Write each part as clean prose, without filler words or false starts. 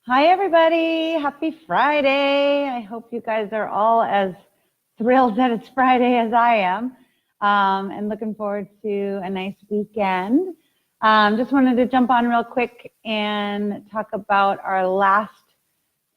Hi, everybody. Happy Friday. I hope you guys are all as thrilled that it's Friday as I am, and looking forward to a nice weekend. Just wanted to jump on real quick and talk about our last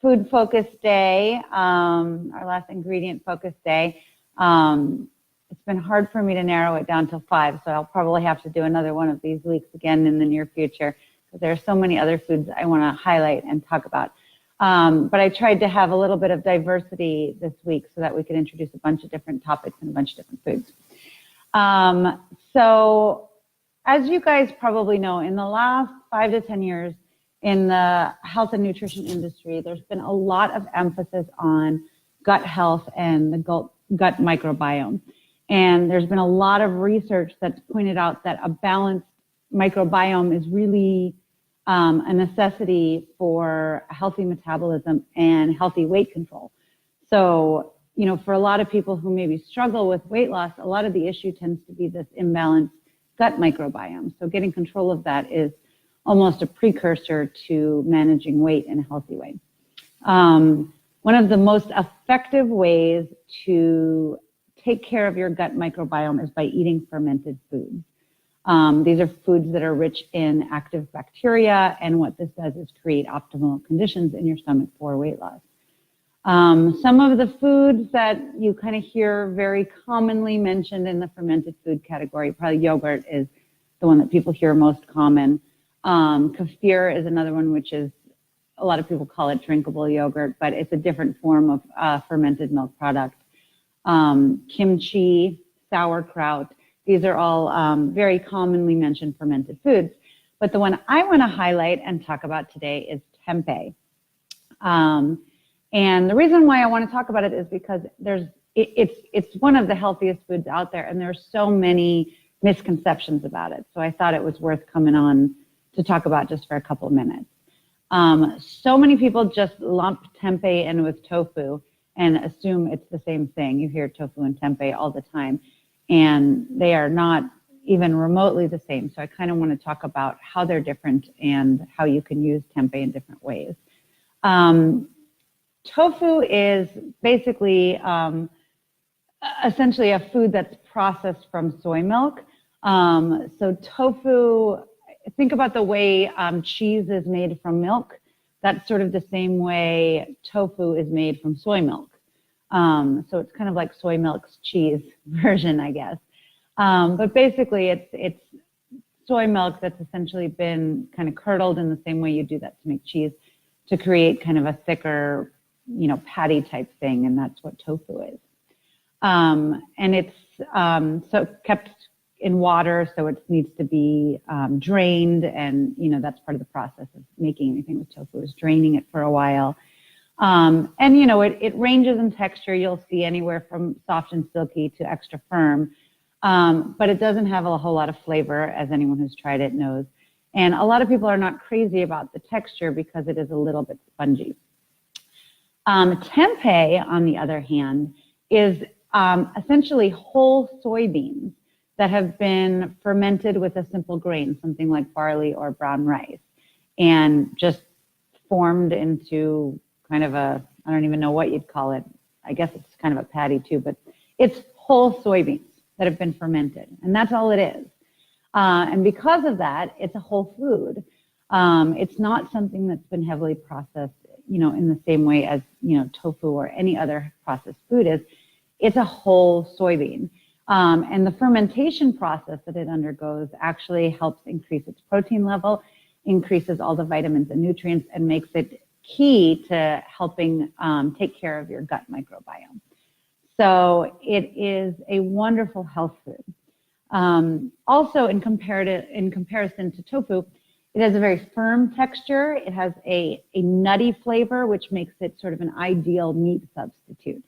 food focus day, our last ingredient focus day. It's been hard for me to narrow it down to 5, so I'll probably have to do another one of these weeks again in the near future. There are so many other foods I want to highlight and talk about. But I tried to have a little bit of diversity this week so that we could introduce a bunch of different topics and a bunch of different foods. So as you guys probably know, in the last 5 to 10 years in the health and nutrition industry, there's been a lot of emphasis on gut health and the gut microbiome. And there's been a lot of research that's pointed out that a balanced microbiome is really a necessity for healthy metabolism and healthy weight control. So, for a lot of people who maybe struggle with weight loss, a lot of the issue tends to be this imbalanced gut microbiome. So getting control of that is almost a precursor to managing weight in a healthy way. One of the most effective ways to take care of your gut microbiome is by eating fermented foods. These are foods that are rich in active bacteria, and what this does is create optimal conditions in your stomach for weight loss. Some of the foods that you kind of hear very commonly mentioned in the fermented food category, probably yogurt is the one that people hear most common. Kefir is another one, which is, a lot of people call it drinkable yogurt, but it's a different form of fermented milk product. Kimchi, sauerkraut. These are all very commonly mentioned fermented foods. But the one I want to highlight and talk about today is tempeh. And the reason why I want to talk about it is because it's one of the healthiest foods out there, and there's so many misconceptions about it. So I thought it was worth coming on to talk about just for a couple of minutes. So many people just lump tempeh in with tofu and assume it's the same thing. You hear tofu and tempeh all the time, and they are not even remotely the same. So I kind of want to talk about how they're different and how you can use tempeh in different ways. Tofu is basically essentially a food that's processed from soy milk. So tofu, think about the way cheese is made from milk. That's sort of the same way tofu is made from soy milk. So it's kind of like soy milk's cheese version, I guess. But basically, it's soy milk that's essentially been kind of curdled in the same way you do that to make cheese, to create kind of a thicker, patty type thing, and that's what tofu is. And it's so kept in water, so it needs to be drained, and that's part of the process of making anything with tofu is draining it for a while. And it ranges in texture. You'll see anywhere from soft and silky to extra firm, but it doesn't have a whole lot of flavor, as anyone who's tried it knows. And a lot of people are not crazy about the texture because it is a little bit spongy. Tempeh, on the other hand, is essentially whole soybeans that have been fermented with a simple grain, something like barley or brown rice, and just formed into kind of I don't even know what you'd call it. I guess it's kind of a patty too, but it's whole soybeans that have been fermented, and that's all it is. And because of that, it's a whole food. It's not something that's been heavily processed, in the same way as, tofu or any other processed food is. It's a whole soybean. And the fermentation process that it undergoes actually helps increase its protein level, increases all the vitamins and nutrients, and makes it key to helping take care of your gut microbiome. So it is a wonderful health food. Also, in comparison to tofu, it has a very firm texture. It has a nutty flavor, which makes it sort of an ideal meat substitute.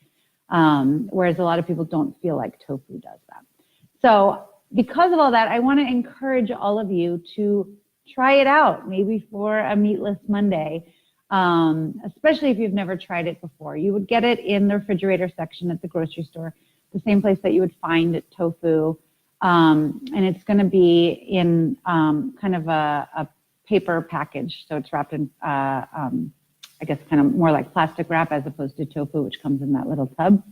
Whereas a lot of people don't feel like tofu does that. So because of all that, I want to encourage all of you to try it out, maybe for a Meatless Monday, especially if you've never tried it before. You would get it in the refrigerator section at the grocery store, the same place that you would find tofu. And it's going to be in kind of a paper package. So it's wrapped in I guess, kind of more like plastic wrap as opposed to tofu, which comes in that little tub.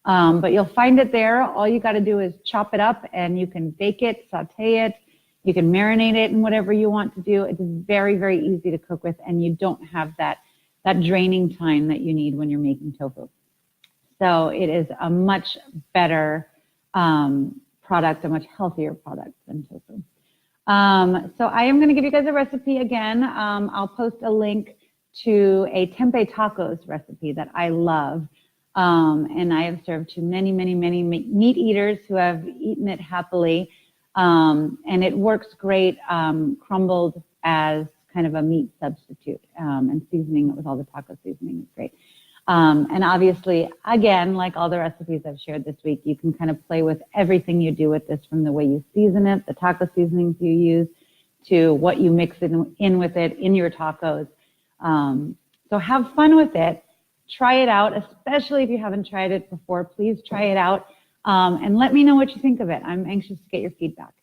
But you'll find it there. All you got to do is chop it up, and you can bake it, saute it. You can marinate it in whatever you want to do. It is very, very easy to cook with, and you don't have that draining time that you need when you're making tofu. So it is a much better product, a much healthier product than tofu. So I am going to give you guys a recipe again. I'll post a link to a tempeh tacos recipe that I love. And I have served to many, many, many meat eaters who have eaten it happily. And it works great crumbled as kind of a meat substitute, and seasoning it with all the taco seasoning is great. And obviously, again, like all the recipes I've shared this week, you can kind of play with everything you do with this, from the way you season it, the taco seasonings you use, to what you mix in with it in your tacos. So have fun with it. Try it out, especially if you haven't tried it before. Please try it out, and let me know what you think of it. I'm anxious to get your feedback.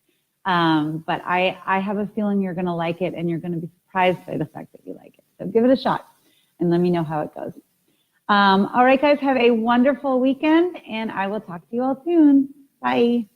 But I have a feeling you're going to like it, and you're going to be surprised by the fact that you like it. So give it a shot, and let me know how it goes. All right, guys, have a wonderful weekend, and I will talk to you all soon. Bye.